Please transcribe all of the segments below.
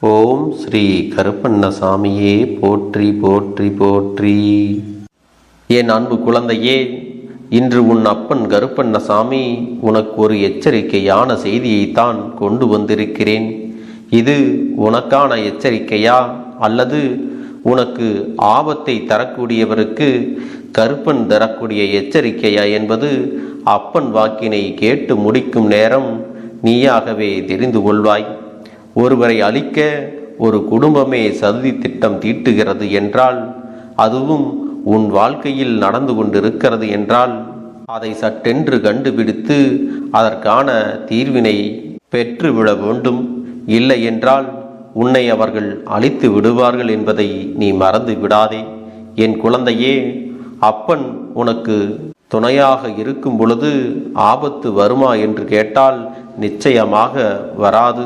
ஓம் ஸ்ரீ கருப்பண்ணசாமியே போற்றி போற்றி போற்றி. என் அன்பு குழந்தையே, இன்று உன் அப்பன் கருப்பண்ணசாமி உனக்கு ஒரு எச்சரிக்கையான செய்தியைத்தான் கொண்டு வந்திருக்கிறேன். இது உனக்கான எச்சரிக்கையா அல்லது உனக்கு ஆபத்தை தரக்கூடியவருக்கு கருப்பன் தரக்கூடிய எச்சரிக்கையா என்பது அப்பன் வாக்கினை கேட்டு முடிக்கும் நேரம் நீயாகவே தெரிந்து கொள்வாய். ஒருவரை அழிக்க ஒரு குடும்பமே சதி திட்டம் தீட்டுகிறது என்றால், அதுவும் உன் வாழ்க்கையில் நடந்து கொண்டிருக்கிறது என்றால், அதை சட்டென்று கண்டுபிடித்து அதற்கான தீர்வினை பெற்றுவிட வேண்டும். இல்லை என்றால் உன்னை அவர்கள் அழித்து விடுவார்கள் என்பதை நீ மறந்து விடாதே. என் குழந்தையே, அப்பன் உனக்கு துணையாக இருக்கும் பொழுது ஆபத்து வருமா என்று கேட்டால் நிச்சயமாக வராது.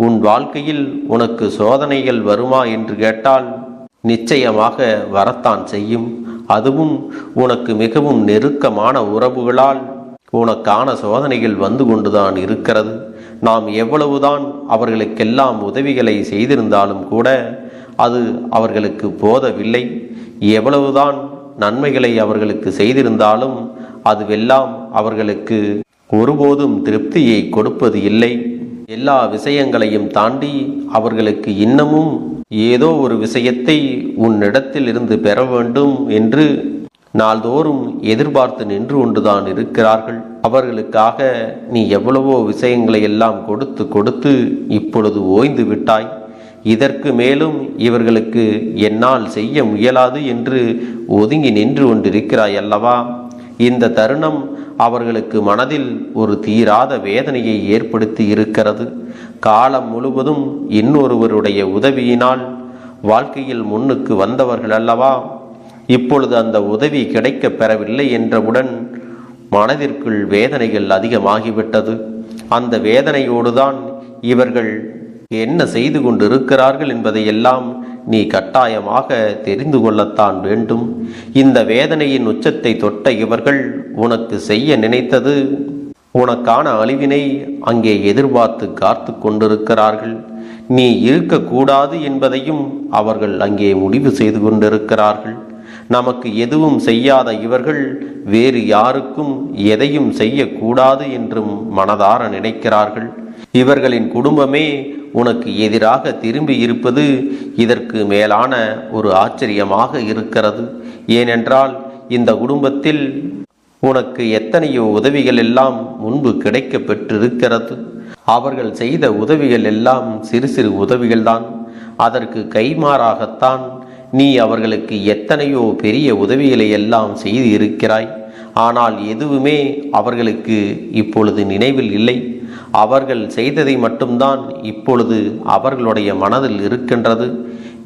உன் வாழ்க்கையில் உனக்கு சோதனைகள் வருமா என்று கேட்டால் நிச்சயமாக வரத்தான் செய்யும். அதுவும் உனக்கு மிகவும் நெருக்கமான உறவுகளால் உனக்கான சோதனைகள் வந்து கொண்டுதான் இருக்கிறது. நாம் எவ்வளவுதான் அவர்களுக்கெல்லாம் உதவிகளை செய்திருந்தாலும் கூட அது அவர்களுக்கு போதவில்லை. எவ்வளவுதான் நன்மைகளை அவர்களுக்கு செய்திருந்தாலும் அதுவெல்லாம் அவர்களுக்கு ஒருபோதும் திருப்தியை கொடுப்பது இல்லை. எல்லா விஷயங்களையும் தாண்டி அவர்களுக்கு இன்னமும் ஏதோ ஒரு விஷயத்தை உன்னிடத்தில் இருந்து பெற வேண்டும் என்று நாள்தோறும் எதிர்பார்த்து நின்று கொண்டுதான் இருக்கிறார்கள். அவர்களுக்காக நீ எவ்வளவோ விஷயங்களை எல்லாம் கொடுத்து கொடுத்து இப்பொழுது ஓய்ந்து விட்டாய். இதற்கு மேலும் இவர்களுக்கு என்னால் செய்ய முயலாது என்று ஒதுங்கி நின்று கொண்டிருக்கிறாய் அல்லவா? இந்த தருணம் அவர்களுக்கு மனதில் ஒரு தீராத வேதனையை ஏற்படுத்தி இருக்கிறது. காலம் முழுவதும் இன்னொருவருடைய உதவியினால் வாழ்க்கையில் முன்னுக்கு வந்தவர்கள் அல்லவா? இப்பொழுது அந்த உதவி கிடைக்க பெறவில்லை என்றவுடன் மனதிற்குள் வேதனைகள் அதிகமாகிவிட்டது. அந்த வேதனையோடுதான் இவர்கள் என்ன செய்து கொண்டிருக்கிறார்கள் என்பதையெல்லாம் நீ கட்டாயமாக தெரிந்து கொள்ளத்தான் வேண்டும். இந்த வேதனையின் உச்சத்தை தொட்ட இவர்கள் உனக்கு செய்ய நினைத்தது உனக்கான அழிவினை அங்கே எதிர்பார்த்து காத்து கொண்டிருக்கிறார்கள். நீ இருக்கக்கூடாது என்பதையும் அவர்கள் அங்கே முடிவு செய்து கொண்டிருக்கிறார்கள். நமக்கு எதுவும் செய்யாத இவர்கள் வேறு யாருக்கும் எதையும் செய்யக்கூடாது என்றும் மனதார நினைக்கிறார்கள். இவர்களின் குடும்பமே உனக்கு எதிராக திரும்பி இருப்பது இதற்கு மேலான ஒரு ஆச்சரியமாக இருக்கிறது. ஏனென்றால் இந்த குடும்பத்தில் உனக்கு எத்தனையோ உதவிகள் எல்லாம் முன்பு கிடைக்க பெற்றிருக்கிறது. அவர்கள் செய்த உதவிகள் எல்லாம் சிறு சிறு உதவிகள்தான். அதற்கு கைமாறாகத்தான் நீ அவர்களுக்கு எத்தனையோ பெரிய உதவிகளை எல்லாம் செய்து இருக்கிறாய். ஆனால் எதுவுமே அவர்களுக்கு இப்பொழுது நினைவில் இல்லை. அவர்கள் செய்ததை மட்டும்தான் இப்பொழுது அவர்களுடைய மனதில் இருக்கின்றது.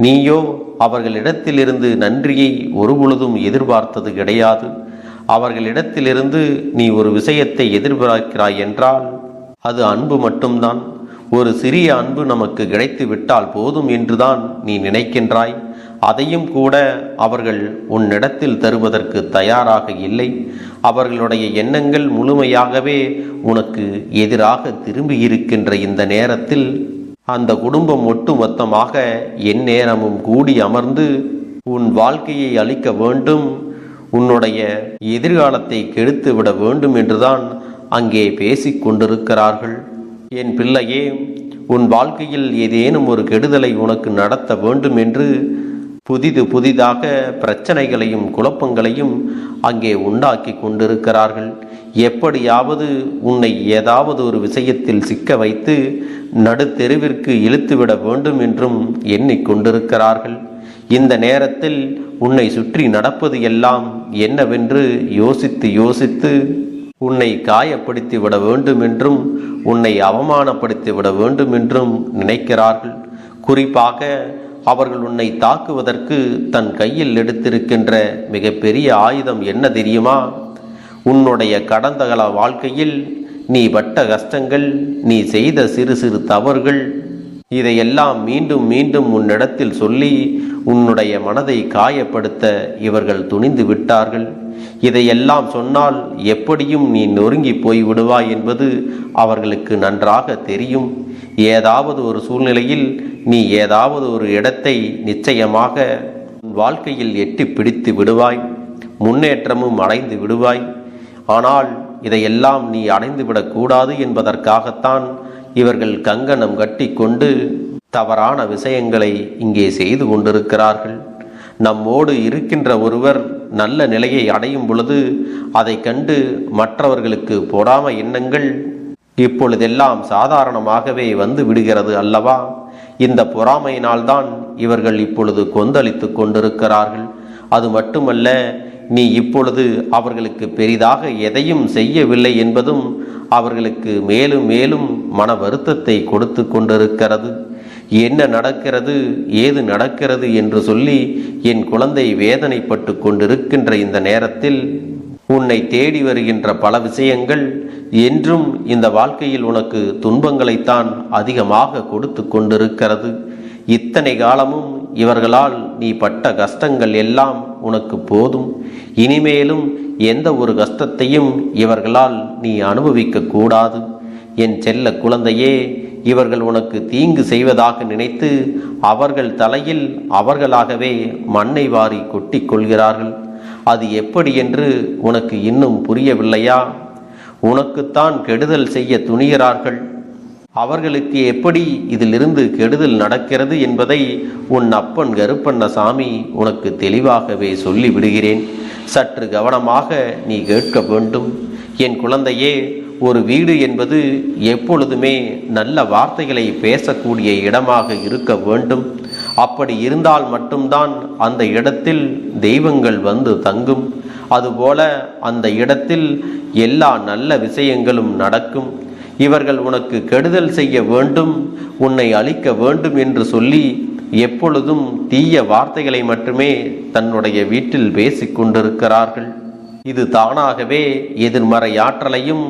நீயோ அவர்களிடத்திலிருந்து நன்றியை ஒருபொழுதும் எதிர்பார்த்தது கிடையாது. அவர்களிடத்திலிருந்து நீ ஒரு விஷயத்தை எதிர்பார்க்கிறாய் என்றால் அது அன்பு மட்டும்தான். ஒரு சிறிய அன்பு நமக்கு கிடைத்து விட்டால் போதும் என்றுதான் நீ நினைக்கின்றாய். அதையும் கூட அவர்கள் உன்னிடத்தில் தருவதற்கு தயாராக இல்லை. அவர்களுடைய எண்ணங்கள் முழுமையாகவே உனக்கு எதிராக திரும்பி இருக்கின்ற இந்த நேரத்தில் அந்த குடும்பம் ஒட்டுமொத்தமாக எந்நேரமும் கூடி அமர்ந்து உன் வாழ்க்கையை அழிக்க வேண்டும், உன்னுடைய எதிர்காலத்தை கெடுத்து விட வேண்டும் என்றுதான் அங்கே பேசிக் கொண்டிருக்கிறார்கள். என் பிள்ளையே, உன் வாழ்க்கையில் ஏதேனும் ஒரு கெடுதலை உனக்கு நடத்த வேண்டும் என்று புதிதாக பிரச்சனைகளையும் குழப்பங்களையும் அங்கே உண்டாக்கி கொண்டிருக்கிறார்கள். எப்படியாவது உன்னை ஏதாவது ஒரு விஷயத்தில் சிக்க வைத்து நடுத்தெருவிற்கு இழுத்துவிட வேண்டும் என்றும் எண்ணிக்கொண்டிருக்கிறார்கள். இந்த நேரத்தில் உன்னை சுற்றி நடப்பது எல்லாம் என்னவென்று யோசித்து உன்னை காயப்படுத்தி விட வேண்டும் என்றும் உன்னை அவமானப்படுத்தி விட வேண்டும் என்றும் நினைக்கிறார்கள். குறிப்பாக அவர்கள் உன்னை தாக்குவதற்கு தன் கையில் எடுத்திருக்கின்ற மிகப்பெரிய ஆயுதம் என்ன தெரியுமா? உன்னுடைய கடந்த கால வாழ்க்கையில் நீ பட்ட கஷ்டங்கள், நீ செய்த சிறு சிறு தவறுகள், இதையெல்லாம் மீண்டும் மீண்டும் உன்னிடத்தில் சொல்லி உன்னுடைய மனதை காயப்படுத்த இவர்கள் துணிந்து விட்டார்கள். இதையெல்லாம் சொன்னால் எப்படியும் நீ நொறுங்கி போய் விடுவாய் என்பது அவர்களுக்கு நன்றாக தெரியும். ஏதாவது ஒரு சூழ்நிலையில் நீ ஏதாவது ஒரு இடத்தை நிச்சயமாக வாழ்க்கையில் எட்டி பிடித்து விடுவாய், முன்னேற்றமும் அடைந்து விடுவாய். ஆனால் இதையெல்லாம் நீ அடைந்துவிடக்கூடாது என்பதற்காகத்தான் இவர்கள் கங்கணம் கட்டி கொண்டு தவறான விஷயங்களை இங்கே செய்து கொண்டிருக்கிறார்கள். நம்மோடு இருக்கின்ற ஒருவர் நல்ல நிலையை அடையும் பொழுது அதை கண்டு மற்றவர்களுக்கு பொறாமை எண்ணங்கள் இப்பொழுதெல்லாம் சாதாரணமாகவே வந்து விடுகிறது அல்லவா? இந்த பொறாமையினால்தான் இவர்கள் இப்பொழுது கொந்தளித்து கொண்டிருக்கிறார்கள். அது மட்டுமல்ல, நீ இப்பொழுது அவர்களுக்கு பெரிதாக எதையும் செய்யவில்லை என்பதும் அவர்களுக்கு மேலும் மேலும் மன வருத்தத்தை கொடுத்து கொண்டிருக்கிறது. என்ன நடக்கிறது, ஏது நடக்கிறது என்று சொல்லி என் குழந்தை வேதனைப்பட்டு கொண்டிருக்கின்ற இந்த நேரத்தில் உன்னை தேடி வருகின்ற பல விஷயங்கள் என்றும் இந்த வாழ்க்கையில் உனக்கு துன்பங்களைத்தான் அதிகமாக கொடுத்து கொண்டிருக்கிறது. இத்தனை காலமும் இவர்களால் நீ பட்ட கஷ்டங்கள் எல்லாம் உனக்கு போதும். இனிமேலும் எந்த ஒரு கஷ்டத்தையும் இவர்களால் நீ அனுபவிக்க கூடாது. என் செல்ல குழந்தையே, இவர்கள் உனக்கு தீங்கு செய்வதாக நினைத்து அவர்கள் தலையில் அவர்களாகவே மண்ணை வாரி கொட்டி கொள்கிறார்கள். அது எப்படி என்று உனக்கு இன்னும் புரியவில்லையா? உனக்குத்தான் கெடுதல் செய்ய துணிகிறார்கள். அவர்களுக்கு எப்படி இதிலிருந்து கெடுதல் நடக்கிறது என்பதை உன் அப்பன் கருப்பண்ணசாமி உனக்கு தெளிவாகவே சொல்லி விடுகிறேன். சற்று கவனமாக நீ கேட்க வேண்டும். என் குழந்தையே, ஒரு வீடு என்பது எப்பொழுதுமே நல்ல வார்த்தைகளை பேசக்கூடிய இடமாக இருக்க வேண்டும். அப்படி இருந்தால் மட்டும்தான் அந்த இடத்தில் தெய்வங்கள் வந்து தங்கும். அதுபோல அந்த இடத்தில் எல்லா நல்ல விஷயங்களும் நடக்கும். இவர்கள் உனக்கு கெடுதல் செய்ய வேண்டும், உன்னை அழிக்க வேண்டும் என்று சொல்லி எப்பொழுதும் தீய வார்த்தைகளை மட்டுமே தன்னுடைய வீட்டில் பேசிக்கொண்டிருக்கிறார்கள். இது தானாகவே எதிர்மறை ஆற்றலையும்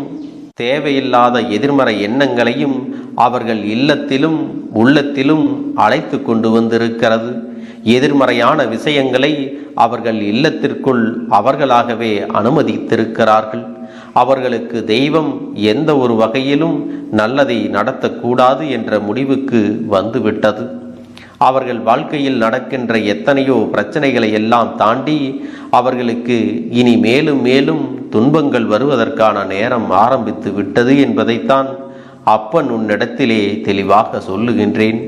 தேவையில்லாத எதிர்மறை எண்ணங்களையும் அவர்கள் இல்லத்திலும் உள்ளத்திலும் அழைத்து கொண்டு வந்திருக்கிறது. எதிர்மறையான விஷயங்களை அவர்கள் இல்லத்திற்குள் அவர்களாகவே அனுமதித்திருக்கிறார்கள். அவர்களுக்கு தெய்வம் எந்த ஒரு வகையிலும் நல்லதை நடத்தக்கூடாது என்ற முடிவுக்கு வந்துவிட்டது. அவர்கள் வாழ்க்கையில் நடக்கின்ற எத்தனையோ பிரச்சனைகளை எல்லாம் தாண்டி அவர்களுக்கு இனி மேலும் மேலும் துன்பங்கள் வருவதற்கான நேரம் ஆரம்பித்து விட்டது என்பதைத்தான் அப்பன் உன்னிடத்திலே தெளிவாக சொல்லுகின்றேன்.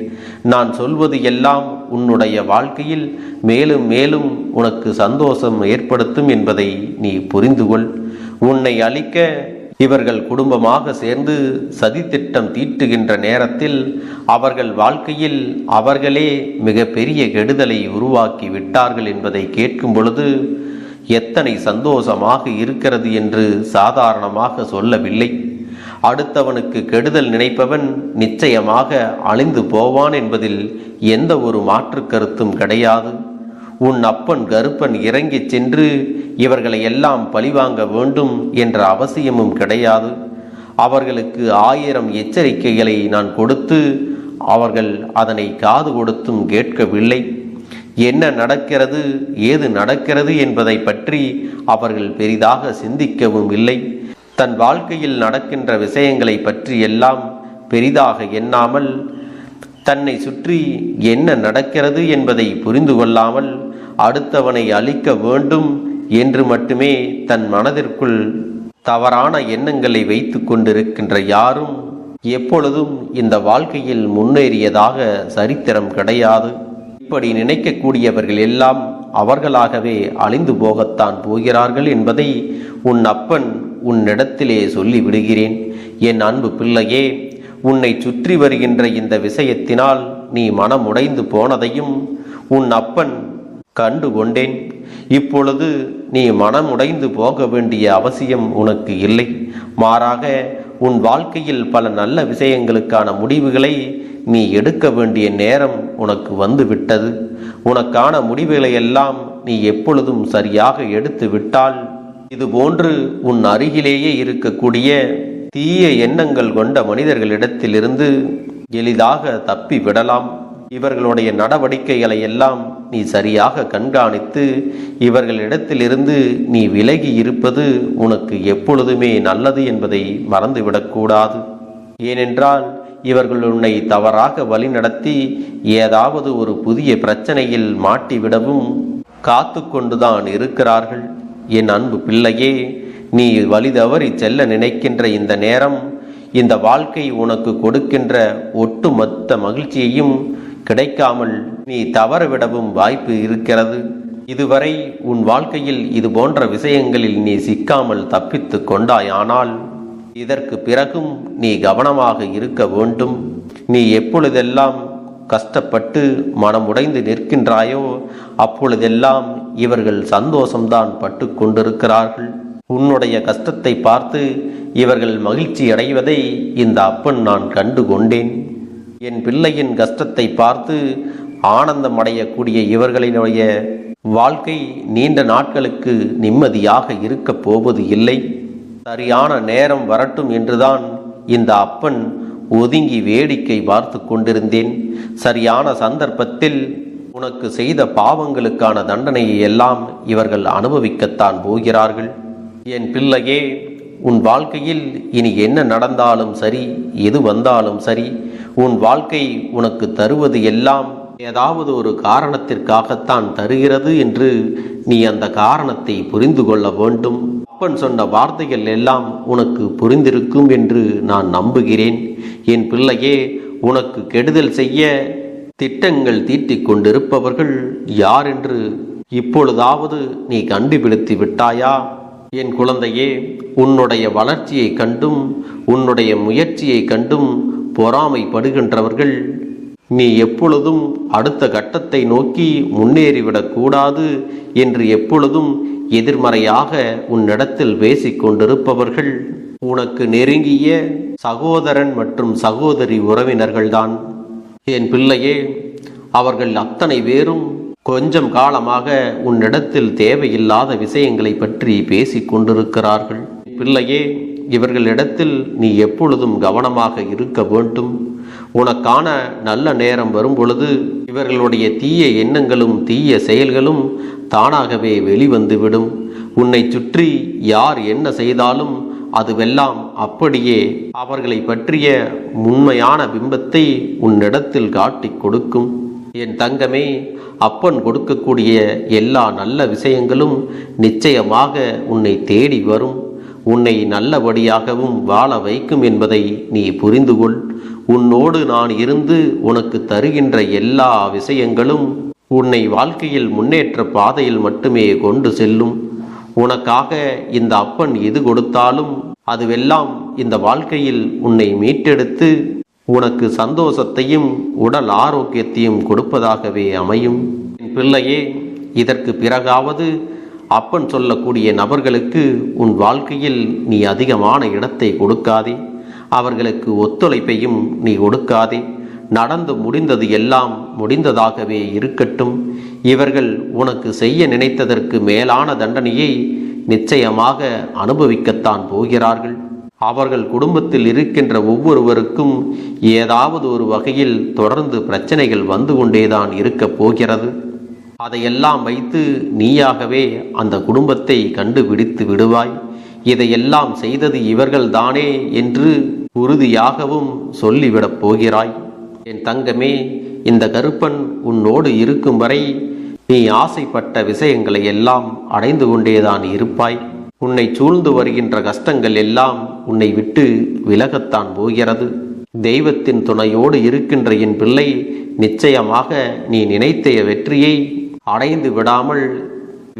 நான் சொல்வது எல்லாம் உன்னுடைய வாழ்க்கையில் மேலும் மேலும் உனக்கு சந்தோஷம் ஏற்படுத்தும் என்பதை நீ புரிந்து கொள். உன்னை அழிக்க இவர்கள் குடும்பமாக சேர்ந்து சதித்திட்டம் தீட்டுகின்ற நேரத்தில் அவர்கள் வாழ்க்கையில் அவர்களே மிக பெரிய கெடுதலை உருவாக்கி விட்டார்கள் என்பதை கேட்கும் பொழுது எத்தனை சந்தோஷமாக இருக்கிறது என்று சாதாரணமாக சொல்லவில்லை. அடுத்தவனுக்கு கெடுதல் நினைப்பவன் நிச்சயமாக அழிந்து போவான் என்பதில் எந்த ஒரு மாற்று கருத்தும் கிடையாது. உன் அப்பன் கருப்பன் இறங்கிச் சென்று இவர்களை எல்லாம் பழிவாங்க வேண்டும் என்ற அவசியமும் கிடையாது. அவர்களுக்கு 1000 எச்சரிக்கைகளை நான் கொடுத்து அவர்கள் அதனை காது கொடுத்தும் கேட்கவில்லை. என்ன நடக்கிறது, ஏது நடக்கிறது என்பதை பற்றி அவர்கள் பெரிதாக சிந்திக்கவும் இல்லை. தன் வாழ்க்கையில் நடக்கின்ற விஷயங்களை பற்றி எல்லாம் பெரிதாக எண்ணாமல், தன்னை சுற்றி என்ன நடக்கிறது என்பதை புரிந்து கொள்ளாமல் அடுத்தவனை அழிக்க வேண்டும் என்று மட்டுமே தன் மனதிற்குள் தவறான எண்ணங்களை வைத்து கொண்டிருக்கின்ற யாரும் எப்பொழுதும் இந்த வாழ்க்கையில் முன்னேறியதாக சரித்திரம் கிடையாது. இப்படி நினைக்கக்கூடியவர்கள் எல்லாம் அவர்களாகவே அழிந்து போகத்தான் போகிறார்கள் என்பதை உன் அப்பன் உன்னிடத்திலே சொல்லி விடுகிறேன். என் அன்பு பிள்ளையே, உன்னை சுற்றி வருகின்ற இந்த விஷயத்தினால் நீ மனமுடைந்து போனதையும் உன் அப்பன் கண்டு கொண்டேன். இப்பொழுது நீ மனமுடைந்து போக வேண்டிய அவசியம் உனக்கு இல்லை. மாறாக உன் வாழ்க்கையில் பல நல்ல விஷயங்களுக்கான முடிவுகளை நீ எடுக்க வேண்டிய நேரம் உனக்கு வந்து விட்டது. உனக்கான முடிவுகளை எல்லாம் நீ எப்பொழுதும் சரியாக எடுத்து விட்டால் இதுபோன்று உன் அருகிலேயே இருக்கக்கூடிய தீய எண்ணங்கள் கொண்ட மனிதர்களிடத்திலிருந்து எளிதாக தப்பி விடலாம். இவர்களுடைய நடவடிக்கைகளை எல்லாம் நீ சரியாக கண்காணித்து இவர்களிடத்திலிருந்து நீ விலகி இருப்பது உனக்கு எப்பொழுதுமே நல்லது என்பதை மறந்துவிடக்கூடாது. ஏனென்றால் இவர்கள் உன்னை தவறாக வழிநடத்தி ஏதாவது ஒரு புதிய பிரச்சனையில் மாட்டிவிடவும் காத்து கொண்டுதான் இருக்கிறார்கள். என் அன்பு பிள்ளையே, நீ வழி தவறி செல்ல நினைக்கின்ற இந்த நேரம், இந்த வாழ்க்கை உனக்கு கொடுக்கின்ற ஒட்டுமொத்த மகிழ்ச்சியையும் கிடைக்காமல் நீ தவறவிடவும் வாய்ப்பு இருக்கிறது. இதுவரை உன் வாழ்க்கையில் இது போன்ற விஷயங்களில் நீ சிக்காமல் தப்பித்து கொண்டாயானால் இதற்கு பிறகும் நீ கவனமாக இருக்க வேண்டும். நீ எப்பொழுதெல்லாம் கஷ்டப்பட்டு மனம் உடைந்து நிற்கின்றாயோ அப்பொழுதெல்லாம் இவர்கள் சந்தோஷம்தான் பட்டு கொண்டிருக்கிறார்கள். உன்னுடைய கஷ்டத்தை பார்த்து இவர்கள் மகிழ்ச்சி அடைவதை இந்த அப்பன் நான் கண்டு கொண்டேன். என் பிள்ளையின் கஷ்டத்தை பார்த்து ஆனந்தம் அடையக்கூடிய இவர்களினுடைய வாழ்க்கை நீண்ட நாட்களுக்கு நிம்மதியாக இருக்கப் போவது இல்லை. சரியான நேரம் வரட்டும் என்றுதான் இந்த அப்பன் ஒதுங்கி வேடிக்கை பார்த்து கொண்டிருந்தேன். சரியான சந்தர்ப்பத்தில் உனக்கு செய்த பாவங்களுக்கான தண்டனையை எல்லாம் இவர்கள் அனுபவிக்கத்தான் போகிறார்கள். என் பிள்ளையே, உன் வாழ்க்கையில் இனி என்ன நடந்தாலும் சரி, எது வந்தாலும் சரி, உன் வாழ்க்கை உனக்கு தருவது எல்லாம் ஏதாவது ஒரு காரணத்திற்காகத்தான் தருகிறது என்று நீ அந்த காரணத்தை புரிந்து கொள்ள வேண்டும். அப்பன் சொன்ன வார்த்தைகள் எல்லாம் உனக்கு புரிந்திருக்கும் என்று நான் நம்புகிறேன். என் பிள்ளையே, உனக்கு கெடுதல் செய்ய திட்டங்கள் தீட்டிக் கொண்டிருப்பவர்கள் யார் என்று இப்பொழுதாவது நீ கண்டுபிடித்து விட்டாயா? என் குழந்தையே, உன்னுடைய வளர்ச்சியை கண்டும் உன்னுடைய முயற்சியை கண்டும் பொறாமைப்படுகின்றவர்கள் நீ எப்பொழுதும் அடுத்த கட்டத்தை நோக்கி முன்னேறிவிடக் கூடாது என்று எப்பொழுதும் எதிர்மறையாக உன்னிடத்தில் பேசிக் கொண்டிருப்பவர்கள் உனக்கு நெருங்கிய சகோதரன் மற்றும் சகோதரி உறவினர்கள்தான். என் பிள்ளையே, அவர்கள் அத்தனை பேரும் கொஞ்சம் காலமாக உன்னிடத்தில் தேவையில்லாத விஷயங்களை பற்றி பேசிக் கொண்டிருக்கிறார்கள். பிள்ளையே, இவர்களிடத்தில் நீ எப்பொழுதும் கவனமாக இருக்க வேண்டும். உனக்கான நல்ல நேரம் வரும் பொழுது இவர்களுடைய தீய எண்ணங்களும் தீய செயல்களும் தானாகவே வெளிவந்துவிடும். உன்னை சுற்றி யார் என்ன செய்தாலும் அதுவெல்லாம் அப்படியே அவர்களை பற்றிய உண்மையான பிம்பத்தை உன்னிடத்தில் காட்டிக் கொடுக்கும். என் தங்கமே, அப்பன் கொடுக்கக்கூடிய எல்லா நல்ல விஷயங்களும் நிச்சயமாக உன்னை தேடி வரும். உன்னை நல்லபடியாகவும் வாழ வைக்கும் என்பதை நீ புரிந்து கொள். உன்னோடு நான் இருந்து உனக்கு தருகின்ற எல்லா விஷயங்களும் உன்னை வாழ்க்கையில் முன்னேற்ற பாதையில் மட்டுமே கொண்டு செல்லும். உனக்காக இந்த அப்பன் எது கொடுத்தாலும் அதுவெல்லாம் இந்த வாழ்க்கையில் உன்னை மீட்டெடுத்து உனக்கு சந்தோஷத்தையும் உடல் ஆரோக்கியத்தையும் கொடுப்பதாகவே அமையும். என் பிள்ளையே, இதற்கு பிறகாவது அப்பன் சொல்லக்கூடிய நபர்களுக்கு உன் வாழ்க்கையில் நீ அதிகமான இடத்தை கொடுக்காதே. அவர்களுக்கு ஒத்துழைப்பையும் நீ கொடுக்காதே. நடந்து முடிந்தது எல்லாம் முடிந்ததாகவே இருக்கட்டும். இவர்கள் உனக்கு செய்ய நினைத்ததற்கு மேலான தண்டனையை நிச்சயமாக அனுபவிக்கத்தான் போகிறார்கள். அவர்கள் குடும்பத்தில் இருக்கின்ற ஒவ்வொருவருக்கும் ஏதாவது ஒரு வகையில் தொடர்ந்து பிரச்சனைகள் வந்து கொண்டேதான் இருக்கப் போகிறது. அதையெல்லாம் வைத்து நீயாகவே அந்த குடும்பத்தை கண்டுபிடித்து விடுவாய். இதையெல்லாம் செய்தது இவர்கள்தானே என்று உறுதியாகவும் சொல்லிவிடப் போகிறாய். என் தங்கமே, இந்த கருப்பன் உன்னோடு இருக்கும் வரை நீ ஆசைப்பட்ட விஷயங்களை எல்லாம் அடைந்து கொண்டேதான் இருப்பாய். உன்னை சூழ்ந்து வருகின்ற கஷ்டங்கள் எல்லாம் உன்னை விட்டு விலகத்தான் போகிறது. தெய்வத்தின் துணையோடு இருக்கின்ற என் பிள்ளை, நிச்சயமாக நீ நினைத்த வெற்றியை அடைந்து விடாமல்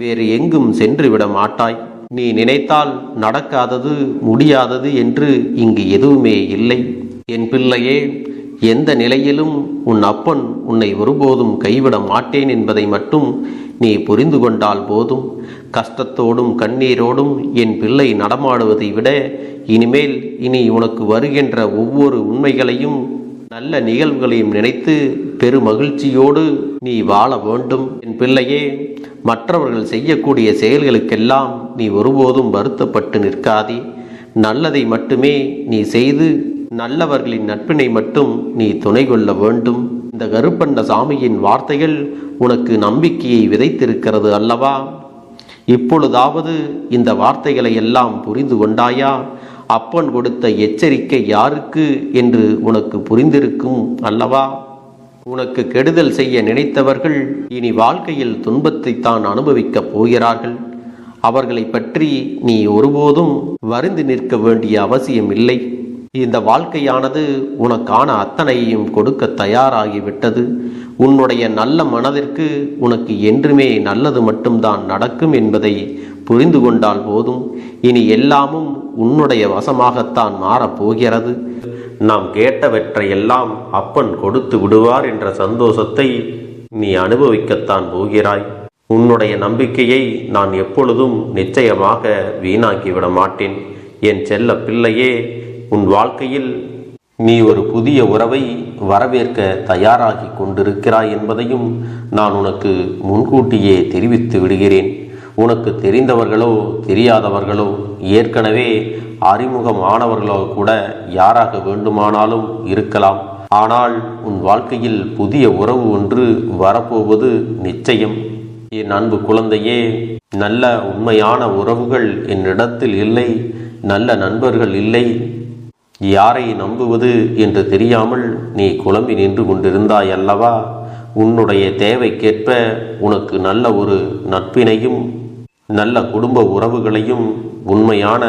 வேறு எங்கும் சென்று விட மாட்டாய். நீ நினைத்தால் நடக்காதது முடியாதது என்று இங்கு எதுவுமே இல்லை. என் பிள்ளையே, எந்த நிலையிலும் உன் அப்பன் உன்னை ஒருபோதும் கைவிட மாட்டேன் என்பதை மட்டும் நீ புரிந்து கொண்டால் போதும். கஷ்டத்தோடும் கண்ணீரோடும் என் பிள்ளை நடமாடுவதை விட இனி உனக்கு வருகின்ற ஒவ்வொரு உண்மைகளையும் நல்ல நிகழ்வுகளையும் நினைத்து பெருமகிழ்ச்சியோடு நீ வாழ வேண்டும். என் பிள்ளையே, மற்றவர்கள் செய்யக்கூடிய செயல்களுக்கெல்லாம் நீ ஒருபோதும் வருத்தப்பட்டு நிற்காதே. நல்லதை மட்டுமே நீ செய்து நல்லவர்களின் நட்பினை மட்டும் நீ துணை கொள்ள வேண்டும். இந்த இந்த கருப்பண்ணசாமியின் வார்த்தைகள் உனக்கு நம்பிக்கையை விதைத்திருக்கிறது அல்லவா? இப்பொழுதாவது இந்த வார்த்தைகளை எல்லாம் புரிந்து கொண்டாயா? அப்பன் கொடுத்த எச்சரிக்கை யாருக்கு என்று உனக்கு புரிந்திருக்கும் அல்லவா? உனக்கு கெடுதல் செய்ய நினைத்தவர்கள் இனி வாழ்க்கையில் துன்பத்தை தான் அனுபவிக்கப் போகிறார்கள். அவர்களை பற்றி நீ ஒருபோதும் வருந்தி நிற்க வேண்டிய அவசியம் இல்லை. இந்த வாழ்க்கையானது உனக்கான அத்தனையும் கொடுக்க தயாராகிவிட்டது. உன்னுடைய நல்ல மனதிற்கு உனக்கு என்றுமே நல்லது மட்டும்தான் நடக்கும் என்பதை புரிந்து கொண்டால் போதும். இனி எல்லாமும் உன்னுடைய வசமாகத்தான் மாறப்போகிறது. நாம் கேட்டவற்றையெல்லாம் அப்பன் கொடுத்து விடுவார் என்ற சந்தோஷத்தை நீ அனுபவிக்கத்தான் போகிறாய். உன்னுடைய நம்பிக்கையை நான் எப்பொழுதும் நிச்சயமாக வீணாக்கிவிட மாட்டேன். என் செல்ல பிள்ளையே, உன் வாழ்க்கையில் நீ ஒரு புதிய உறவை வரவேற்க தயாராகி கொண்டிருக்கிறாய் என்பதையும் நான் உனக்கு முன்கூட்டியே தெரிவித்து விடுகிறேன். உனக்கு தெரிந்தவர்களோ தெரியாதவர்களோ ஏற்கனவே அறிமுகமானவர்களோ கூட யாராக வேண்டுமானாலும் இருக்கலாம். ஆனால் உன் வாழ்க்கையில் புதிய உறவு ஒன்று வரப்போவது நிச்சயம். என் அன்பு குழந்தையே, நல்ல உண்மையான உறவுகள் என்னிடத்தில் இல்லை, நல்ல நண்பர்கள் இல்லை. யாரை நம்புவது என்று தெரியாமல் நீ குழம்பி நின்று கொண்டிருந்தாய் அல்லவா? உன்னுடைய தேவைக்கேற்ப உனக்கு நல்ல ஒரு நட்பினையும் நல்ல குடும்ப உறவுகளையும் உண்மையான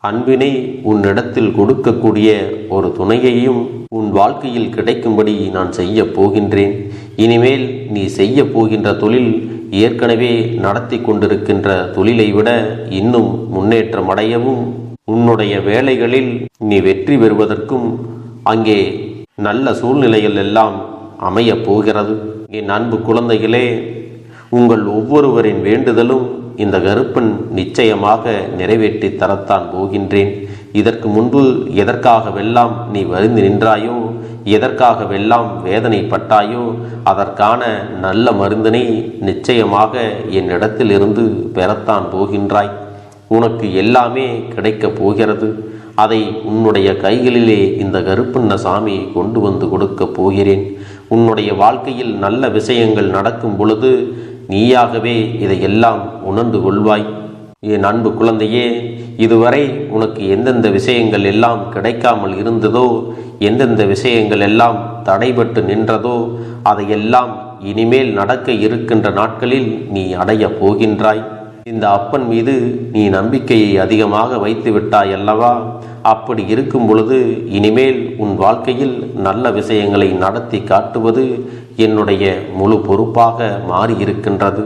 அன்பினை உன்னிடத்தில் கொடுக்கக்கூடிய ஒரு துணையையும் உன் வாழ்க்கையில் கிடைக்கும்படி நான் செய்ய போகின்றேன். இனிமேல் நீ செய்ய போகின்ற தொழில் ஏற்கனவே நடத்தி கொண்டிருக்கின்ற தொழிலை விட இன்னும் முன்னேற்றம் அடையவும், உன்னுடைய வேலைகளில் நீ வெற்றி பெறுவதற்கும் அங்கே நல்ல சூழ்நிலைகள் எல்லாம் அமையப் போகிறது. என் அன்பு குழந்தைகளே, உங்கள் ஒவ்வொருவரின் வேண்டுதலும் இந்த கருப்பன் நிச்சயமாக நிறைவேற்றி தரத்தான் போகின்றேன். இதற்கு முன்பு எதற்காகவெல்லாம் நீ வருந்தி நின்றாயோ, எதற்காகவெல்லாம் வேதனைப்பட்டாயோ, அதற்கான நல்ல மருந்தினை நிச்சயமாக என்னிடத்திலிருந்து பெறத்தான் போகின்றாய். உனக்கு எல்லாமே கிடைக்கப் போகிறது. அதை உன்னுடைய கைகளிலே இந்த கருப்பண்ணசாமி கொண்டு வந்து கொடுக்கப் போகிறேன். உன்னுடைய வாழ்க்கையில் நல்ல விஷயங்கள் நடக்கும் பொழுது நீயாகவே இதையெல்லாம் உணர்ந்து கொள்வாய். என் அன்பு குழந்தையே, இதுவரை உனக்கு எந்தெந்த விஷயங்கள் எல்லாம் கிடைக்காமல் இருந்ததோ, எந்தெந்த விஷயங்கள் எல்லாம் தடைபட்டு நின்றதோ, அதையெல்லாம் இனிமேல் நடக்க இருக்கின்ற நாட்களில் நீ அடைய போகின்றாய். இந்த அப்பன் மீது நீ நம்பிக்கையை அதிகமாக வைத்து விட்டாய் அல்லவா? அப்படி இருக்கும் பொழுது இனிமேல் உன் வாழ்க்கையில் நல்ல விஷயங்களை நடத்தி காட்டுவது என்னுடைய முழு பொறுப்பாக மாறியிருக்கின்றது.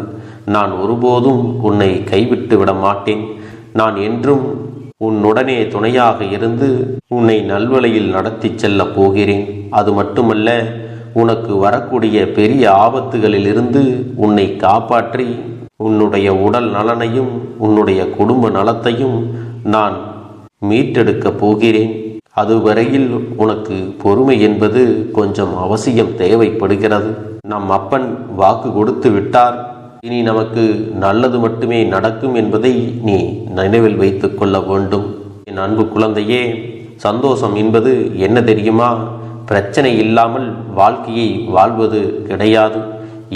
நான் ஒருபோதும் உன்னை கைவிட்டு விட மாட்டேன். நான் என்றும் உன்னுடனே துணையாக இருந்து உன்னை நல்வழியில் நடத்தி செல்ல போகிறேன். அது மட்டுமல்ல, உனக்கு வரக்கூடிய பெரிய ஆபத்துகளிலிருந்து உன்னை காப்பாற்றி உன்னுடைய உடல் நலனையும் உன்னுடைய குடும்ப நலத்தையும் நான் மீட்டெடுக்க போகிறேன். அதுவரையில் உனக்கு பொறுமை என்பது கொஞ்சம் அவசியம் தேவைப்படுகிறது. நம் அப்பன் வாக்கு கொடுத்து விட்டார். இனி நமக்கு நல்லது மட்டுமே நடக்கும் என்பதை நீ நினைவில் வைத்து கொள்ள வேண்டும். என் அன்பு குழந்தையே, சந்தோஷம் என்பது என்ன தெரியுமா? பிரச்சனை இல்லாமல் வாழ்க்கையை வாழ்வது கிடையாது.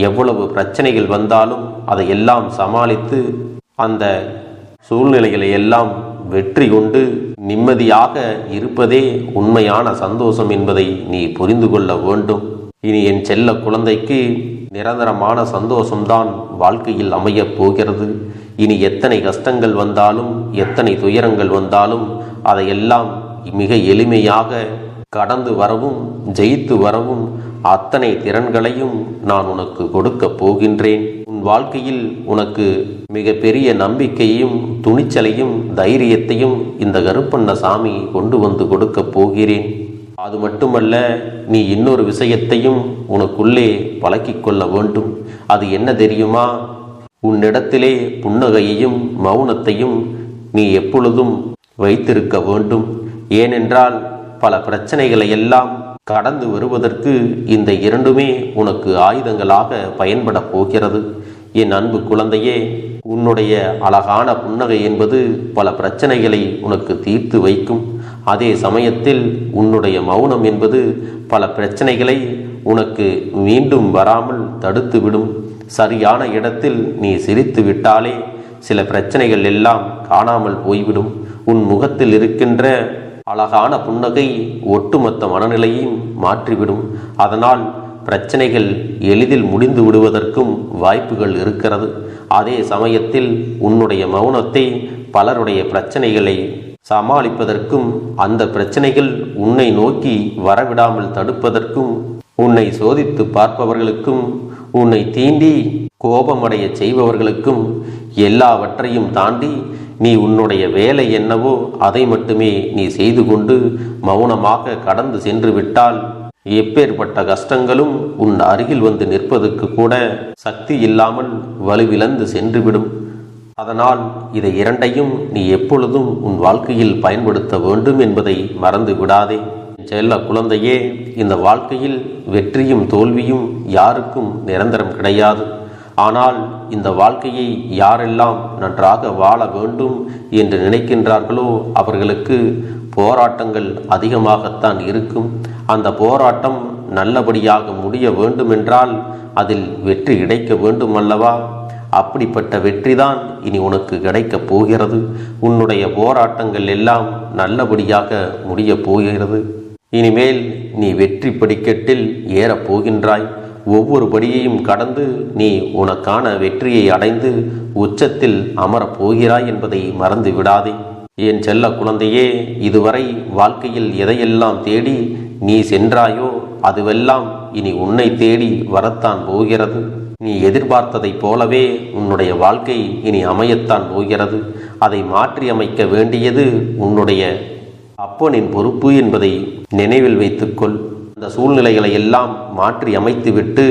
எவ்வளவு பிரச்சனைகள் வந்தாலும் அதையெல்லாம் சமாளித்து அந்த சூழ்நிலைகளை எல்லாம் வெற்றி கொண்டு நிம்மதியாக இருப்பதே உண்மையான சந்தோஷம் என்பதை நீ புரிந்து கொள்ள வேண்டும். இனி என் செல்ல குழந்தைக்கு நிரந்தரமான சந்தோஷம்தான் வாழ்க்கையில் அமையப் போகிறது. இனி எத்தனை கஷ்டங்கள் வந்தாலும், எத்தனை துயரங்கள் வந்தாலும் அதையெல்லாம் மிக எளிமையாக கடந்து வரவும் ஜெயித்து வரவும் அத்தனை திறன்களையும் நான் உனக்கு கொடுக்க போகின்றேன். உன் வாழ்க்கையில் உனக்கு மிக பெரிய நம்பிக்கையும் துணிச்சலையும் தைரியத்தையும் இந்த கருப்பண்ணசாமி கொண்டு வந்து கொடுக்க போகிறேன். அது மட்டுமல்ல, நீ இன்னொரு விஷயத்தையும் உனக்குள்ளே பழக்கிக் கொள்ள வேண்டும். அது என்ன தெரியுமா? உன்னிடத்திலே புன்னகையையும் மௌனத்தையும் நீ எப்பொழுதும் வைத்திருக்க வேண்டும். ஏனென்றால் பல பிரச்சனைகளை எல்லாம் கடந்து வருவதற்கு இந்த இரண்டுமே உனக்கு ஆயுதங்களாக பயன்பட போகிறது. என் அன்பு குழந்தையே, உன்னுடைய அழகான புன்னகை என்பது பல பிரச்சனைகளை உனக்கு தீர்த்து வைக்கும். அதே சமயத்தில் உன்னுடைய மௌனம் என்பது பல பிரச்சனைகளை உனக்கு மீண்டும் வராமல் தடுத்துவிடும். சரியான இடத்தில் நீ சிரித்து விட்டாலே சில பிரச்சனைகள் எல்லாம் காணாமல் போய்விடும். உன் முகத்தில் இருக்கின்ற அழகான புன்னகை ஒட்டுமொத்த மனநிலையையும் மாற்றிவிடும். அதனால் பிரச்சனைகள் எளிதில் முடிந்து விடுவதற்கும் வாய்ப்புகள் இருக்கிறது. அதே சமயத்தில் உன்னுடைய மௌனத்தை பலருடைய பிரச்சனைகளை சமாளிப்பதற்கும், அந்த பிரச்சனைகள் உன்னை நோக்கி வரவிடாமல் தடுப்பதற்கும், உன்னை சோதித்து பார்ப்பவர்களுக்கும், உன்னை தீண்டி கோபமடைய செய்பவர்களுக்கும் எல்லாவற்றையும் தாண்டி நீ உன்னுடைய வேலை என்னவோ அதை மட்டுமே நீ செய்து கொண்டு மௌனமாக கடந்து சென்று விட்டால் எப்பேற்பட்ட கஷ்டங்களும் உன் அருகில் வந்து நிற்பதற்கு கூட சக்தி இல்லாமல் வலுவிழந்து சென்றுவிடும். அதனால் இதை இரண்டையும் நீ எப்பொழுதும் உன் வாழ்க்கையில் பயன்படுத்த வேண்டும் என்பதை மறந்து விடாதே. செல்ல குழந்தையே, இந்த வாழ்க்கையில் வெற்றியும் தோல்வியும் யாருக்கும் நிரந்தரம் கிடையாது. ஆனால் இந்த வாழ்க்கையை யாரெல்லாம் நன்றாக வாழ வேண்டும் என்று நினைக்கின்றார்களோ அவர்களுக்கு போராட்டங்கள் அதிகமாகத்தான் இருக்கும். அந்த போராட்டம் நல்லபடியாக முடிய வேண்டுமென்றால் அதில் வெற்றி கிடைக்க வேண்டும் அல்லவா? அப்படிப்பட்ட வெற்றிதான் இனி உனக்கு கிடைக்கப் போகிறது. உன்னுடைய போராட்டங்கள் எல்லாம் நல்லபடியாக முடியப் போகிறது. இனிமேல் நீ வெற்றி படிக்கட்டில் ஏறப் போகின்றாய். ஒவ்வொரு படியையும் கடந்து நீ உனக்கான வெற்றியை அடைந்து உச்சத்தில் அமரப் போகிறாய் என்பதை மறந்து விடாதே. என் செல்ல குழந்தையே, இதுவரை வாழ்க்கையில் எதையெல்லாம் தேடி நீ சென்றாயோ அதுவெல்லாம் இனி உன்னை தேடி வரத்தான் போகிறது. நீ எதிர்பார்த்ததைப் போலவே உன்னுடைய வாழ்க்கை இனி அமையத்தான் போகிறது. அதை மாற்றி அமைக்க வேண்டியது உன்னுடைய அப்பனின் பொறுப்பு என்பதை நினைவில் வைத்துக்கொள். அந்த சூழ்நிலைகளை எல்லாம் மாற்றி அமைத்துவிட்டு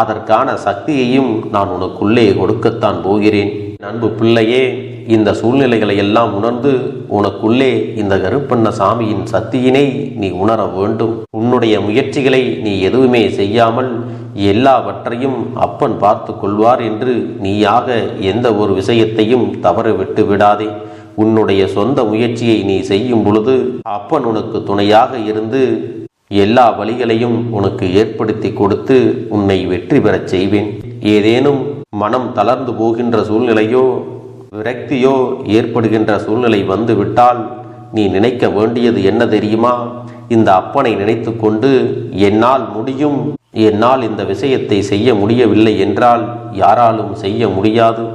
அதற்கான சக்தியையும் நான் உனக்குள்ளே கொடுக்கத்தான் போகிறேன். அன்பு பிள்ளையே, இந்த சூழ்நிலைகளை எல்லாம் உணர்ந்து உனக்குள்ளே இந்த கருப்பண்ண சாமியின் சக்தியினை நீ உணர வேண்டும். உன்னுடைய முயற்சிகளை நீ எதுவுமே செய்யாமல் எல்லாவற்றையும் அப்பன் பார்த்து கொள்வார் என்று நீயாக எந்த ஒரு விஷயத்தையும் தவற விட்டு விடாதே. உன்னுடைய சொந்த முயற்சியை நீ செய்யும் பொழுது அப்பன் உனக்கு துணையாக இருந்து எல்லா வழிகளையும் உனக்கு ஏற்படுத்தி கொடுத்து உன்னை வெற்றி பெறச் செய்வேன். ஏதேனும் மனம் தளர்ந்து போகின்ற சூழ்நிலையோ விரக்தியோ ஏற்படுகின்ற சூழ்நிலை வந்து விட்டால் நீ நினைக்க வேண்டியது என்ன தெரியுமா? இந்த அப்பனை நினைத்து கொண்டு என்னால் முடியும், என்னால் இந்த விஷயத்தை செய்ய முடியவில்லை என்றால் யாராலும் செய்ய முடியாது,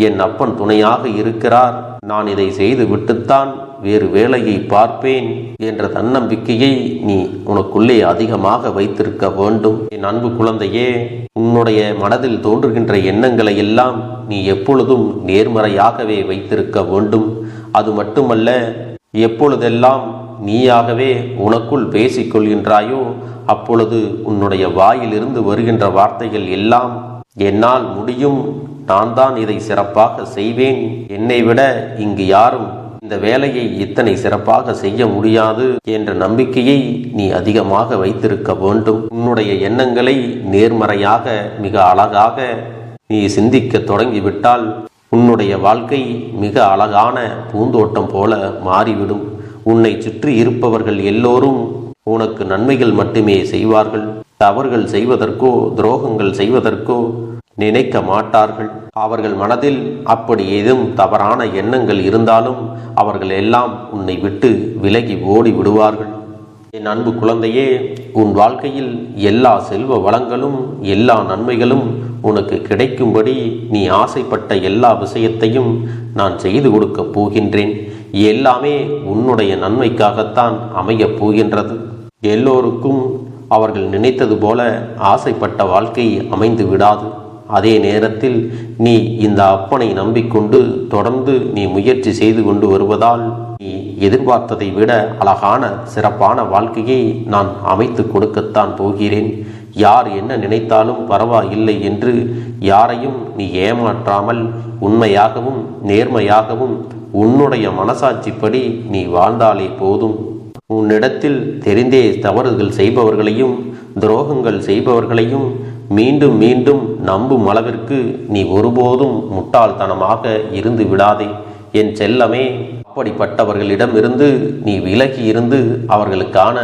என் அப்பன் துணையாக இருக்கிறார், நான் இதை செய்து விட்டுத்தான் வேறு வேலையை பார்ப்பேன் என்ற தன்னம்பிக்கையை நீ உனக்குள்ளே அதிகமாக வைத்திருக்க வேண்டும். என் அன்பு குழந்தையே, உன்னுடைய மனதில் தோன்றுகின்ற எண்ணங்களை எல்லாம் நீ எப்பொழுதும் நேர்மறையாகவே வைத்திருக்க வேண்டும். அது மட்டுமல்ல, எப்பொழுதெல்லாம் நீயாகவே உனக்குள் பேசிக்கொள்கின்றாயோ அப்பொழுது உன்னுடைய வாயிலிருந்து வருகின்ற வார்த்தைகள் எல்லாம் என்னால் முடியும், நான் தான் இதை சிறப்பாக செய்வேன், என்னை விட இங்கு யாரும் இந்த வேலையை இத்தனை சிறப்பாக செய்ய முடியாது என்ற நம்பிக்கையை நீ அதிகமாக வைத்திருக்க வேண்டும். உன்னுடைய எண்ணங்களை நேர்மறையாக மிக அழகாக நீ சிந்திக்க தொடங்கிவிட்டால் உன்னுடைய வாழ்க்கை மிக அழகான பூந்தோட்டம் போல மாறிவிடும். உன்னை சுற்றி இருப்பவர்கள் எல்லோரும் உனக்கு நன்மைகள் மட்டுமே செய்வார்கள். தவறுகள் செய்வதற்கோ துரோகங்கள் செய்வதற்கோ நினைக்க மாட்டார்கள். அவர்கள் மனதில் அப்படி ஏதும் தவறான எண்ணங்கள் இருந்தாலும் அவர்கள் எல்லாம் உன்னை விட்டு விலகி ஓடி விடுவார்கள். என் அன்பு குழந்தையே, உன் வாழ்க்கையில் எல்லா செல்வ வளங்களும் எல்லா நன்மைகளும் உனக்கு கிடைக்கும்படி நீ ஆசைப்பட்ட எல்லா விஷயத்தையும் நான் செய்து கொடுக்கப் போகின்றேன். எல்லாமே உன்னுடைய நன்மைக்காகத்தான் அமையப் போகின்றது. எல்லோருக்கும் அவர்கள் நினைத்தது போல ஆசைப்பட்ட வாழ்க்கை அமைந்து விடாது. அதே நேரத்தில் நீ இந்த அப்பனை நம்பிக்கொண்டு தொடர்ந்து நீ முயற்சி செய்து கொண்டு வருவதால் நீ எதிர்பார்த்ததை விட அழகான சிறப்பான வாழ்க்கையை நான் அமைத்து கொடுக்கத்தான் போகிறேன். யார் என்ன நினைத்தாலும் பரவாயில்லை என்று யாரையும் நீ ஏமாற்றாமல் உண்மையாகவும் நேர்மையாகவும் உன்னுடைய மனசாட்சிப்படி நீ வாழ்ந்தாலே போதும். உன்னிடத்தில் தெரிந்தே தவறுகள் செய்பவர்களையும் துரோகங்கள் செய்பவர்களையும் மீண்டும் மீண்டும் நம்பும் அளவிற்கு நீ ஒருபோதும் முட்டாள்தனமாக இருந்து விடாதே. என் செல்லமே, அப்படிப்பட்டவர்களிடமிருந்து நீ விலகி இருந்து அவர்களுக்கான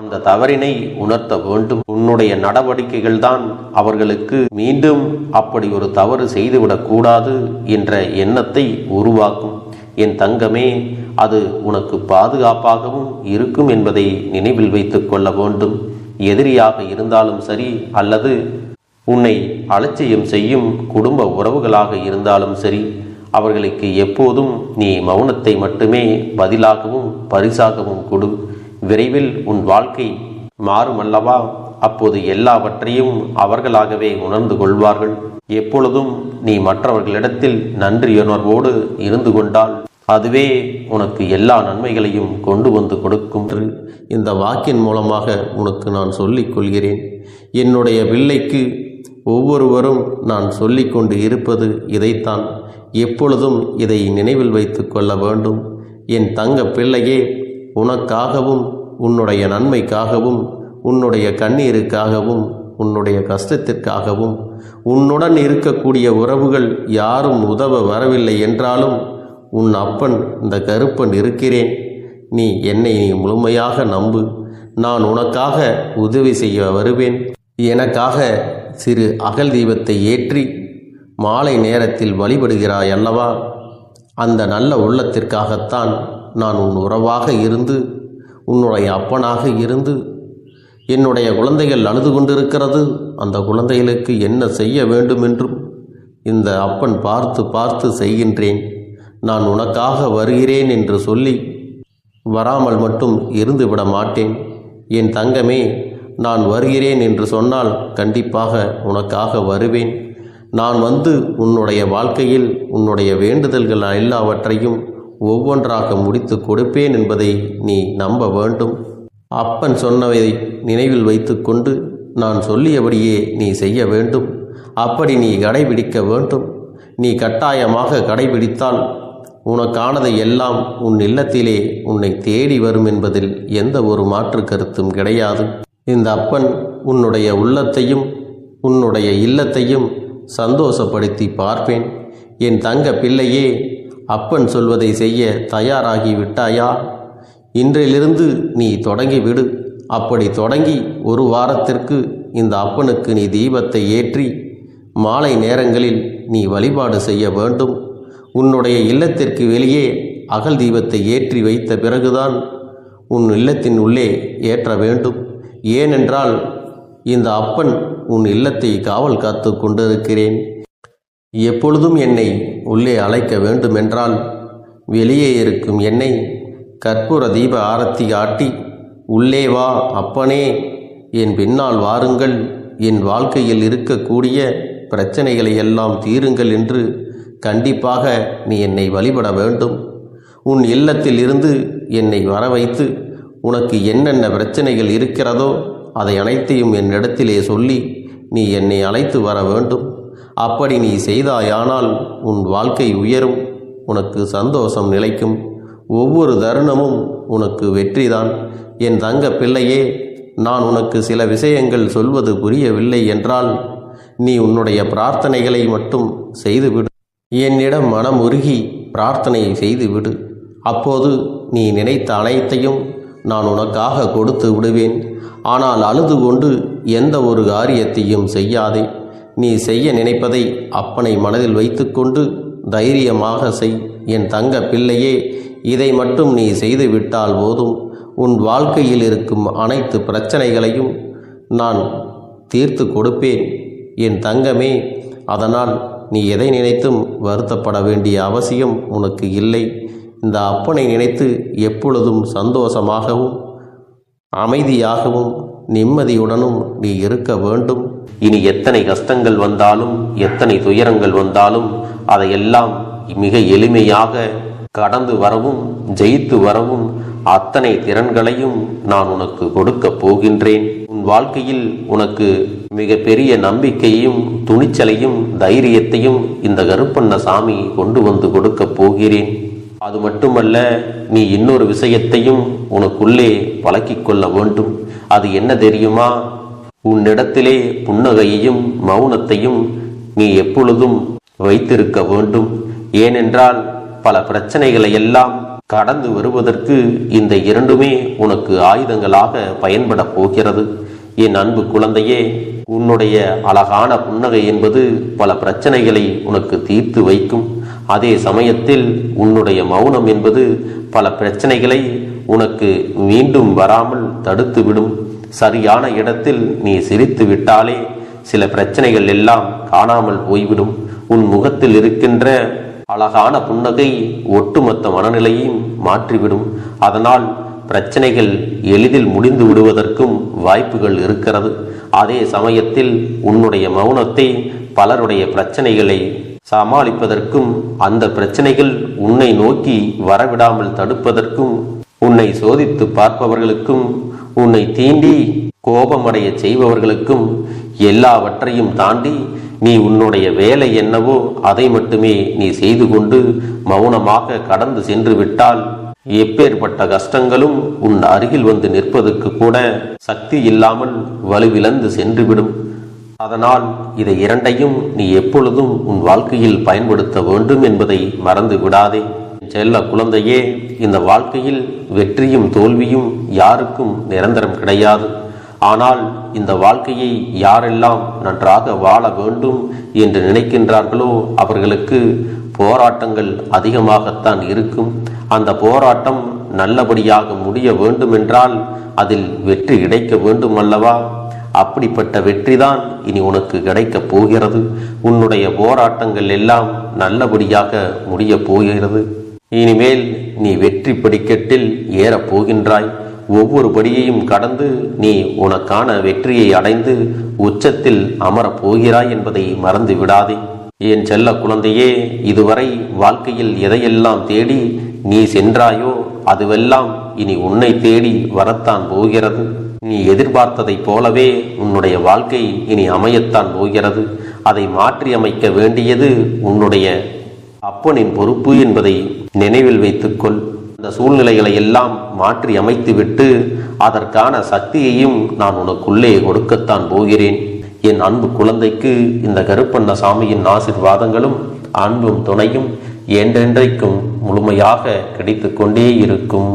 அந்த தவறினை உணர்த்த வேண்டும். உன்னுடைய நடவடிக்கைகள் தான் அவர்களுக்கு மீண்டும் அப்படி ஒரு தவறு செய்துவிடக் கூடாது என்ற எண்ணத்தை உருவாக்கும். என் தங்கமே, அது உனக்கு பாதுகாப்பாகவும் இருக்கும் என்பதை நினைவில் வைத்துக் கொள்ள வேண்டும். எதிரியாக இருந்தாலும் சரி, அல்லது உன்னை அலட்சியம் செய்யும் குடும்ப உறவுகளாக இருந்தாலும் சரி, அவர்களுக்கு எப்போதும் நீ மௌனத்தை மட்டுமே பதிலாகவும் பரிசாகவும் கொடு. விரைவில் உன் வாழ்க்கை மாறுமல்லவா? அப்போது எல்லாவற்றையும் அவர்களாகவே உணர்ந்து கொள்வார்கள். எப்பொழுதும் நீ மற்றவர்களிடத்தில் நன்றியுணர்வோடு இருந்து கொண்டால் அதுவே உனக்கு எல்லா நன்மைகளையும் கொண்டு வந்து கொடுக்கும் என்று இந்த வாக்கின் மூலமாக உனக்கு நான் சொல்லிக் கொள்கிறேன். என்னுடைய பிள்ளைக்கு ஒவ்வொருவரும் நான் சொல்லிக் கொண்டு இருப்பது இதைத்தான். எப்பொழுதும் இதை நினைவில் வைத்து கொள்ள வேண்டும். என் தங்க பிள்ளையே, உனக்காகவும் உன்னுடைய நன்மைக்காகவும் உன்னுடைய கண்ணீருக்காகவும் உன்னுடைய கஷ்டத்திற்காகவும் உன்னுடன் இருக்கக்கூடிய உறவுகள் யாரும் உதவ வரவில்லை என்றாலும் உன் அப்பன் இந்த கருப்பன் இருக்கிறேன். நீ என்னை முழுமையாக நம்பு. நான் உனக்காக உதவி செய்ய வருவேன். எனக்காக சிறு அகல் தீபத்தை ஏற்றி மாலை நேரத்தில் வழிபடுகிறாய் அல்லவா? அந்த நல்ல உள்ளத்திற்காகத்தான் நான் உன் உறவாக இருந்து உன்னுடைய அப்பனாக இருந்து என்னுடைய குழந்தைகள் அழுது கொண்டிருக்கிறது, அந்த குழந்தைகளுக்கு என்ன செய்ய வேண்டும் என்றும் இந்த அப்பன் பார்த்து பார்த்து செய்கின்றேன். நான் உனக்காக வருகிறேன் என்று சொல்லி வராமல் மட்டும் இருந்து விட மாட்டேன். என் தங்கமே, நான் வருகிறேன் என்று சொன்னால் கண்டிப்பாக உனக்காக வருவேன். நான் வந்து உன்னுடைய வாழ்க்கையில் உன்னுடைய வேண்டுதல்கள் எல்லாவற்றையும் ஒவ்வொன்றாக முடித்து கொடுப்பேன் என்பதை நீ நம்ப வேண்டும். அப்பன் சொன்னதை நினைவில் வைத்து கொண்டு நான் சொல்லியபடியே நீ செய்ய வேண்டும். அப்படி நீ கடைபிடிக்க வேண்டும். நீ கட்டாயமாக கடைபிடித்தால் உனக்கானதை எல்லாம் உன் இல்லத்திலே உன்னை தேடி வரும் என்பதில் எந்த ஒரு மாற்று கருத்தும் கிடையாது. இந்த அப்பன் உன்னுடைய உள்ளத்தையும் உன்னுடைய இல்லத்தையும் சந்தோஷப்படுத்தி பார்ப்பேன். என் தங்க பிள்ளையே, அப்பன் சொல்வதை செய்ய தயாராகி விட்டாயா? இன்றிலிருந்து நீ தொடங்கிவிடு. அப்படி தொடங்கி ஒரு வாரத்திற்கு இந்த அப்பனுக்கு நீ தீபத்தை ஏற்றி மாலை நேரங்களில் நீ வழிபாடு செய்ய வேண்டும். உன்னுடைய இல்லத்திற்கு வெளியே அகல் தீபத்தை ஏற்றி வைத்த பிறகுதான் உன் இல்லத்தின் உள்ளே ஏற்ற வேண்டும். ஏனென்றால் இந்த அப்பன் உன் இல்லத்தை காவல் காத்து கொண்டிருக்கிறேன். எப்பொழுதும் என்னை உள்ளே அழைக்க வேண்டுமென்றால் வெளியே இருக்கும் என்னை கற்பூர தீப ஆரத்தி காட்டி உள்ளே வா அப்பனே, என் பின்னால் வாருங்கள், என் வாழ்க்கையில் இருக்கக்கூடிய பிரச்சனைகளை எல்லாம் தீருங்கள் என்று கண்டிப்பாக நீ என்னை வழிபட வேண்டும். உன் இல்லத்தில் இருந்து என்னை வர வைத்து உனக்கு என்னென்ன பிரச்சனைகள் இருக்கிறதோ அதை அனைத்தையும் என்னிடத்திலே சொல்லி நீ என்னை அழைத்து வர வேண்டும். அப்படி நீ செய்தாயானால் உன் வாழ்க்கை உயரும், உனக்கு சந்தோஷம் நிலைக்கும், ஒவ்வொரு தருணமும் உனக்கு வெற்றிதான். என் தங்க பிள்ளையே, நான் உனக்கு சில விஷயங்கள் சொல்வது புரியவில்லை என்றால் நீ உன்னுடைய பிரார்த்தனைகளை மட்டும் செய்துவிடு. என்னிடம் மனம் உருகி பிரார்த்தனை செய்துவிடு. அப்போது நீ நினைத்த அனைத்தையும் நான் உனக்காக கொடுத்து விடுவேன். ஆனால் அழுது கொண்டு எந்த ஒரு காரியத்தையும் செய்யாதே. நீ செய்ய நினைப்பதை அப்பனை மனதில் வைத்துக்கொண்டு தைரியமாக செய். என் தங்க பிள்ளையே, இதை மட்டும் நீ செய்துவிட்டால் போதும். உன் வாழ்க்கையில் இருக்கும் அனைத்து பிரச்சனைகளையும் நான் தீர்த்து கொடுப்பேன் என் தங்கமே. அதனால் நீ எதை நினைத்தும் வருத்தப்பட வேண்டிய அவசியம் உனக்கு இல்லை. இந்த அப்பனை நினைத்து எப்பொழுதும் சந்தோஷமாகவும் அமைதியாகவும் நிம்மதியுடனும் நீ இருக்க வேண்டும். இனி எத்தனை கஷ்டங்கள் வந்தாலும் எத்தனை துயரங்கள் வந்தாலும் அதையெல்லாம் மிக எளிமையாக கடந்து வரவும் ஜெயித்து வரவும் அத்தனை திறன்களையும் நான் உனக்கு கொடுக்க போகின்றேன். உன் வாழ்க்கையில் உனக்கு மிக பெரிய நம்பிக்கையையும் துணிச்சலையும் தைரியத்தையும் இந்த கருப்பண்ணசாமி கொண்டு வந்து கொடுக்க போகிறேன். அது மட்டுமல்ல, நீ இன்னொரு விஷயத்தையும் உனக்குள்ளே பழக்கிக் கொள்ள வேண்டும். அது என்ன தெரியுமா? உன்னிடத்திலே புன்னகையையும் மௌனத்தையும் நீ எப்பொழுதும் வைத்திருக்க வேண்டும். ஏனென்றால் பல பிரச்சனைகளை எல்லாம் கடந்து வருவதற்கு இந்த இரண்டுமே உனக்கு ஆயுதங்களாக பயன்பட போகிறது. என் அன்பு குழந்தையே, உன்னுடைய அழகான புன்னகை என்பது பல பிரச்சனைகளை உனக்கு தீர்த்து வைக்கும். அதே சமயத்தில் உன்னுடைய மௌனம் என்பது பல பிரச்சனைகளை உனக்கு மீண்டும் வராமல் தடுத்து விடும். சரியான இடத்தில் நீ சிரித்து விட்டாலே சில பிரச்சனைகள் எல்லாம் காணாமல் போய்விடும். உன் முகத்தில் இருக்கின்ற அழகான புன்னகை ஒட்டுமொத்த மனநிலையும் மாற்றிவிடும். அதனால் பிரச்சனைகள் எளிதில் முடிந்து விடுவதற்கும் வாய்ப்புகள் இருக்கிறது. அதே சமயத்தில் உன்னுடைய மௌனத்தை பலருடைய பிரச்சனைகளை சமாளிப்பதற்கும், அந்த பிரச்சனைகள் உன்னை நோக்கி வரவிடாமல் தடுப்பதற்கும், உன்னை சோதித்து பார்ப்பவர்களுக்கும், உன்னை தீண்டி கோபமடைய செய்பவர்களுக்கும் எல்லாவற்றையும் தாண்டி நீ உன்னுடைய வேலை என்னவோ அதை மட்டுமே நீ செய்து கொண்டு மௌனமாக கடந்து சென்று விட்டால் எப்பேற்பட்ட கஷ்டங்களும் உன் அருகில் வந்து நிற்பதற்கு கூட சக்தி இல்லாமல் வலுவிழந்து சென்றுவிடும். அதனால் இதை இரண்டையும் நீ எப்பொழுதும் உன் வாழ்க்கையில் பயன்படுத்த வேண்டும் என்பதை மறந்து விடாதே. செல்ல குழந்தையே, இந்த வாழ்க்கையில் வெற்றியும் தோல்வியும் யாருக்கும் நிரந்தரம் கிடையாது. ஆனால் இந்த வாழ்க்கையை யாரெல்லாம் நன்றாக வாழ வேண்டும் என்று நினைக்கின்றார்களோ அவர்களுக்கு போராட்டங்கள் அதிகமாகத்தான் இருக்கும். அந்த போராட்டம் நல்லபடியாக முடிய வேண்டுமென்றால் அதில் வெற்றி கிடைக்க வேண்டும் அல்லவா? அப்படிப்பட்ட வெற்றிதான் இனி உனக்கு கிடைக்கப் போகிறது. உன்னுடைய போராட்டங்கள் எல்லாம் நல்லபடியாக முடிய போகிறது. இனிமேல் நீ வெற்றி படிக்கட்டில் ஏறப் போகின்றாய். ஒவ்வொரு படியையும் கடந்து நீ உனக்கான வெற்றியை அடைந்து உச்சத்தில் அமரப் போகிறாய் என்பதை மறந்து விடாதே. என் செல்ல குழந்தையே, இதுவரை வாழ்க்கையில் எதையெல்லாம் தேடி நீ சென்றாயோ அதுவெல்லாம் இனி உன்னை தேடி வரத்தான் போகிறது. நீ எதிர்பார்த்ததைப் போலவே உன்னுடைய வாழ்க்கை இனி அமையத்தான் போகிறது. அதை மாற்றி அமைக்க வேண்டியது உன்னுடைய அப்பனின் பொறுப்பு என்பதை நினைவில் வைத்துக்கொள். அந்த சூழ்நிலைகளை எல்லாம் மாற்றி அமைத்துவிட்டு அதற்கான சக்தியையும் நான் உனக்குள்ளே கொடுக்கத்தான் போகிறேன். என் அன்பு குழந்தைக்கு இந்த கருப்பண்ணசாமியின் ஆசீர்வாதங்களும் அன்பும் துணையும் என்றென்றைக்கும் முழுமையாக கிடைத்து கொண்டே இருக்கும்.